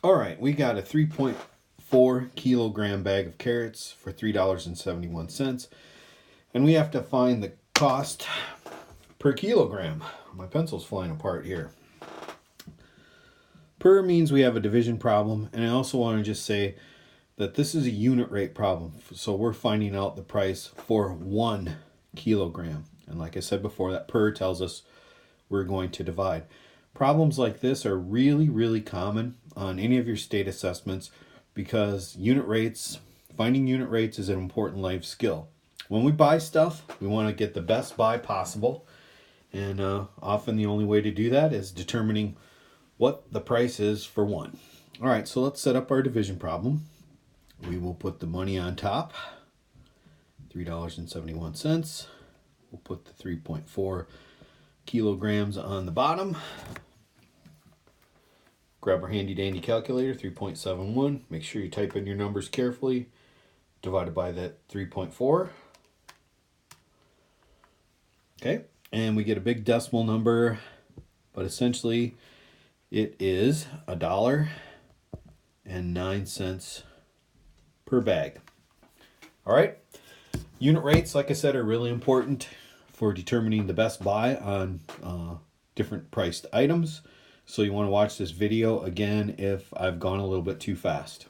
All right, we got a 3.4 kilogram bag of carrots for $3.71. And we have to find the cost per kilogram. My pencil's flying apart here. Per means we have a division problem, and I also want to just say that this is a unit rate problem. So we're finding out the price for 1 kilogram. And like I said before, that per tells us we're going to divide. Problems like this are really, really common on any of your state assessments because finding unit rates is an important life skill. When we buy stuff, we want to get the best buy possible. And often the only way to do that is determining what the price is for one. All right, so let's set up our division problem. We will put the money on top, $3.71. We'll put the 3.4 kilograms on the bottom. Grab our handy dandy calculator, 3.71. Make sure you type in your numbers carefully. Divided by that 3.4. Okay, and we get a big decimal number, but essentially it is $1.09 per bag. All right, unit rates, like I said, are really important for determining the best buy on different priced items. So you want to watch this video again if I've gone a little bit too fast.